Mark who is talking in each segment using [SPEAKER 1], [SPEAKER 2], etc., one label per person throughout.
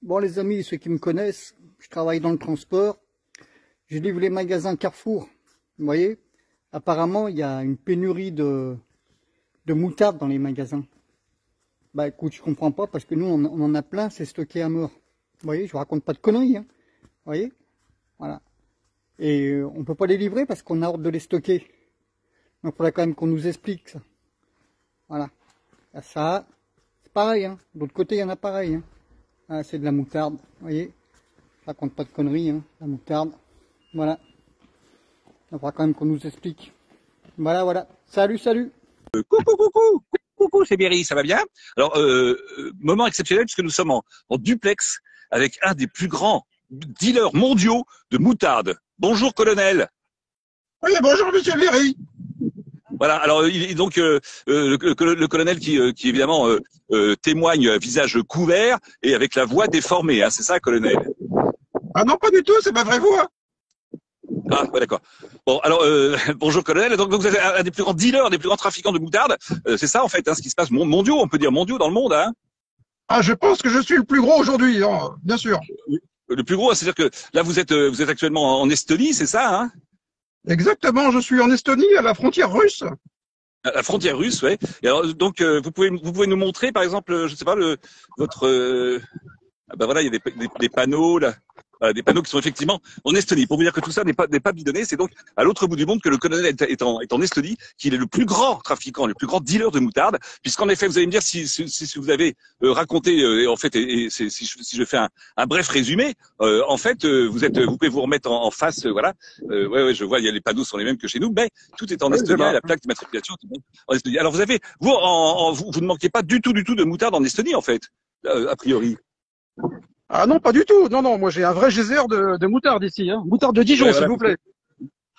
[SPEAKER 1] Bon les amis, ceux qui me connaissent, je travaille dans le transport, je livre les magasins Carrefour. Vous voyez, apparemment il y a une pénurie de moutarde dans les magasins. Bah écoute, je comprends pas parce que nous on en a plein, c'est stocké à mort. Vous voyez, je vous raconte pas de conneries, hein. Vous voyez, voilà. Et on peut pas les livrer parce qu'on a ordre de les stocker. Donc il faudrait quand même qu'on nous explique ça. Voilà. Ça, c'est pareil, hein. De l'autre côté il y en a pareil, hein. Ah, c'est de la moutarde, vous voyez, je raconte pas de conneries, hein, la moutarde, voilà. Il faudra quand même qu'on nous explique. Voilà, voilà. Salut, salut.
[SPEAKER 2] Coucou, c'est Berry, ça va bien? Alors, moment exceptionnel puisque nous sommes en duplex avec un des plus grands dealers mondiaux de moutarde. Bonjour, colonel.
[SPEAKER 3] Oui, bonjour, monsieur Léry.
[SPEAKER 2] Voilà. Alors, le colonel qui évidemment témoigne à visage couvert et avec la voix déformée. Hein, c'est ça, colonel?
[SPEAKER 3] Ah non, pas du tout, c'est ma vraie voix.
[SPEAKER 2] Ah, ouais, d'accord. Bon, alors, bonjour, colonel. Donc, vous êtes un des plus grands dealers, un des plus grands trafiquants de moutarde. C'est ça, en fait, hein, ce qui se passe mondiaux, on peut dire mondiaux dans le monde, hein?
[SPEAKER 3] Ah, je pense que je suis le plus gros aujourd'hui, hein, bien sûr.
[SPEAKER 2] Le plus gros, c'est-à-dire que là, vous êtes actuellement en Estonie, c'est ça, hein?
[SPEAKER 3] Exactement, je suis en Estonie, à la frontière russe.
[SPEAKER 2] À la frontière russe, ouais. Et alors, donc, vous pouvez nous montrer, par exemple, je sais pas, votre, ah ben voilà, il y a des panneaux là. Voilà, des panneaux qui sont effectivement en Estonie. Pour vous dire que tout ça n'est pas bidonné, c'est donc à l'autre bout du monde que le colonel est en Estonie, qu'il est le plus grand trafiquant, le plus grand dealer de moutarde, puisqu'en effet, vous allez me dire si vous avez raconté, en fait, si je fais un bref résumé, en fait, vous pouvez vous remettre en face, voilà. Ouais, je vois, il y a les panneaux sont les mêmes que chez nous, mais tout est en
[SPEAKER 3] Oui,
[SPEAKER 2] estonien, et la plaque d'immatriculation est en Estonie. Alors vous ne manquez pas du tout de moutarde en Estonie, en fait, a priori.
[SPEAKER 3] Ah non, pas du tout. Non, non, moi j'ai un vrai geyser de moutarde ici. Hein. Moutarde de Dijon,
[SPEAKER 2] Ouais,
[SPEAKER 3] s'il
[SPEAKER 2] voilà.
[SPEAKER 3] vous plaît.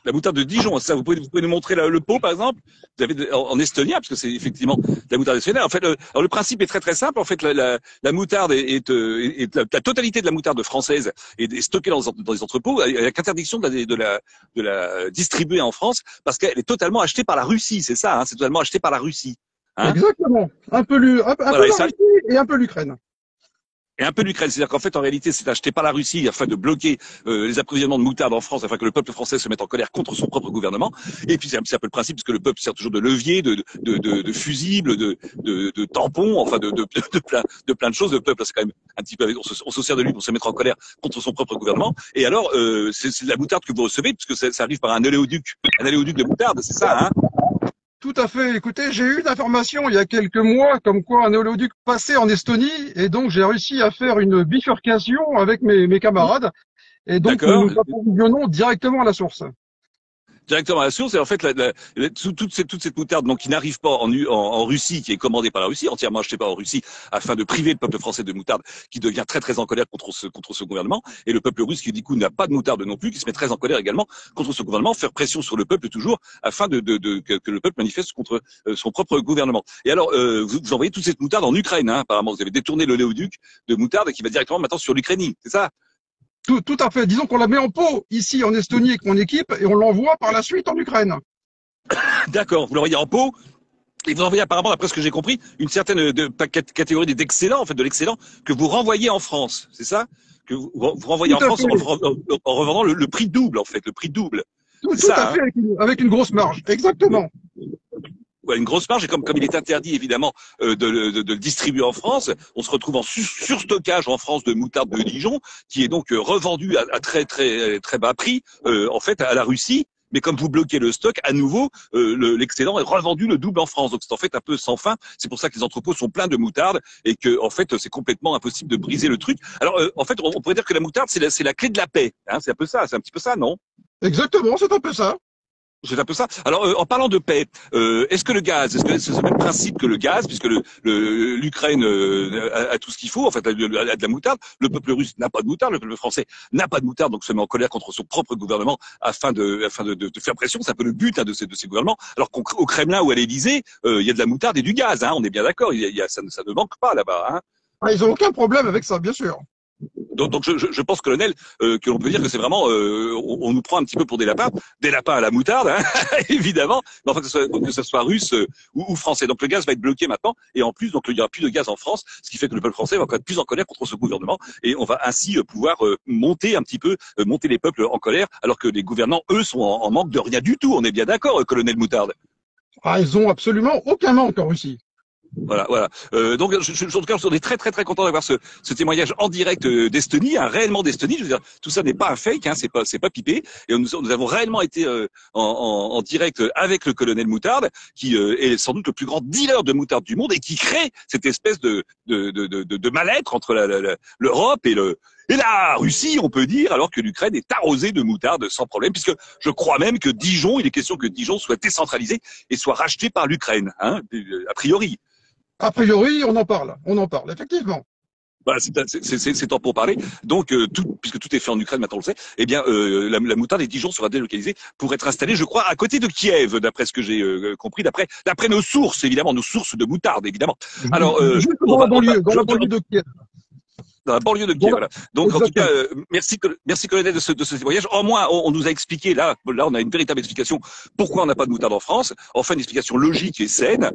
[SPEAKER 2] La moutarde de Dijon, ça, vous pouvez nous montrer le pot, par exemple. Vous avez en estonien, parce que c'est effectivement de la moutarde estonienne. En fait, alors le principe est très simple. En fait, la moutarde la totalité de la moutarde française est stockée dans les entrepôts, avec interdiction de la distribuer en France, parce qu'elle est totalement achetée par la Russie. C'est ça, hein, c'est totalement acheté par la Russie. Hein,
[SPEAKER 3] Exactement. Un peu
[SPEAKER 2] voilà, et
[SPEAKER 3] la
[SPEAKER 2] ça,
[SPEAKER 3] Russie et un peu l'Ukraine.
[SPEAKER 2] et un peu l'Ukraine. C'est-à-dire qu'en fait, en réalité, c'est acheté par la Russie afin de bloquer les approvisionnements de moutarde en France, afin que le peuple français se mette en colère contre son propre gouvernement. Et puis c'est un peu le principe, parce que le peuple sert toujours de levier, de fusible, de tampon, enfin de plein de choses. Le peuple, c'est quand même un petit peu, on se sert de lui pour se mettre en colère contre son propre gouvernement. Et alors, c'est de la moutarde que vous recevez, puisque ça arrive par un oléoduc de moutarde, c'est ça, hein?
[SPEAKER 3] Tout à fait. Écoutez, j'ai eu d'informations il y a quelques mois comme quoi un oléoduc passait en Estonie et donc j'ai réussi à faire une bifurcation avec mes camarades et donc nous
[SPEAKER 2] D'accord.
[SPEAKER 3] nous approvisionnons directement à la source.
[SPEAKER 2] Directement à la source. Et en fait, toute cette moutarde donc, qui n'arrive pas en Russie, qui est commandée par la Russie, entièrement achetée par la Russie, afin de priver le peuple français de moutarde, qui devient très en colère contre ce gouvernement, et le peuple russe qui du coup n'a pas de moutarde non plus, qui se met très en colère également contre ce gouvernement, faire pression sur le peuple toujours, afin que le peuple manifeste contre son propre gouvernement. Et alors, vous envoyez toute cette moutarde en Ukraine, hein, apparemment. Vous avez détourné l'oléoduc de moutarde qui va directement maintenant sur l'Ukraine, c'est ça?
[SPEAKER 3] Tout à fait. Disons qu'on la met en pot ici en Estonie avec mon équipe et on l'envoie par la suite en Ukraine.
[SPEAKER 2] D'accord, vous l'envoyez en pot. Et vous envoyez apparemment, d'après ce que j'ai compris, une certaine catégorie d'excellent, en fait, de l'excellent, que vous renvoyez en France, c'est ça? Que vous renvoyez
[SPEAKER 3] Tout
[SPEAKER 2] en
[SPEAKER 3] à
[SPEAKER 2] France
[SPEAKER 3] fait.
[SPEAKER 2] en revendant le prix double, en fait, le prix double. C'est
[SPEAKER 3] Tout à
[SPEAKER 2] ça,
[SPEAKER 3] fait
[SPEAKER 2] hein?
[SPEAKER 3] avec une grosse marge. Exactement.
[SPEAKER 2] Ouais, une grosse marge, et comme il est interdit, évidemment, de le distribuer en France, on se retrouve en surstockage en France de moutarde de Dijon, qui est donc revendue à très bas prix, en fait, à la Russie. Mais comme vous bloquez le stock, à nouveau, l'excédent est revendu le double en France. Donc c'est en fait un peu sans fin. C'est pour ça que les entrepôts sont pleins de moutarde et que en fait c'est complètement impossible de briser le truc. Alors en fait, on pourrait dire que la moutarde c'est la clé de la paix. Hein, c'est un peu ça, c'est un petit peu ça, non?
[SPEAKER 3] Exactement, c'est un peu ça.
[SPEAKER 2] C'est un peu ça. Alors, en parlant de paix, est-ce que le gaz, est-ce que c'est le même principe que le gaz, puisque l'Ukraine a tout ce qu'il faut, en fait, a de la moutarde. Le peuple russe n'a pas de moutarde, le peuple français n'a pas de moutarde, donc se met en colère contre son propre gouvernement afin de faire pression. C'est un peu le but hein, de ces gouvernements. Alors qu'au Kremlin ou à l'Élysée, il y a de la moutarde et du gaz. Hein, on est bien d'accord. Ça ne manque pas là-bas. Hein.
[SPEAKER 3] Ah, ils n'ont aucun problème avec ça, bien sûr.
[SPEAKER 2] Donc je pense, colonel, que l'on peut dire que c'est vraiment, on nous prend un petit peu pour des lapins à la moutarde, hein, évidemment, mais enfin que ce soit russe ou français. Donc le gaz va être bloqué maintenant, et en plus, donc il n'y aura plus de gaz en France, ce qui fait que le peuple français va encore être plus en colère contre ce gouvernement, et on va ainsi pouvoir monter un petit peu, monter les peuples en colère, alors que les gouvernants, eux, sont en manque de rien du tout. On est bien d'accord, colonel Moutarde.
[SPEAKER 3] Ah, ils ont absolument aucun manque en Russie.
[SPEAKER 2] Voilà, voilà. Donc, en tout cas, on est très, très, très content d'avoir ce témoignage en direct d'Estonie, hein, réellement d'Estonie. Je veux dire, tout ça n'est pas un fake, hein, c'est pas pipé. Et nous avons réellement été en direct avec le colonel Moutarde, qui est sans doute le plus grand dealer de moutarde du monde et qui crée cette espèce de mal-être entre l'Europe et la Russie, on peut dire, alors que l'Ukraine est arrosée de moutarde sans problème, puisque je crois même que Dijon, il est question que Dijon soit décentralisé et soit racheté par l'Ukraine, hein, a priori.
[SPEAKER 3] A priori, on en parle, effectivement.
[SPEAKER 2] Voilà, c'est temps pour parler. Donc, puisque tout est fait en Ukraine, maintenant on le sait, eh bien, la moutarde et Dijon sera délocalisée pour être installée, je crois, à côté de Kiev, d'après ce que j'ai compris, d'après nos sources, évidemment, nos sources de moutarde, évidemment. Alors,
[SPEAKER 3] Juste dans la banlieue de Kiev.
[SPEAKER 2] Dans la banlieue de Kiev, voilà. Donc, exactement. En tout cas, merci colonel de ce témoignage. Au moins, on nous a expliqué, là, on a une véritable explication pourquoi on n'a pas de moutarde en France. Enfin, une explication logique et saine.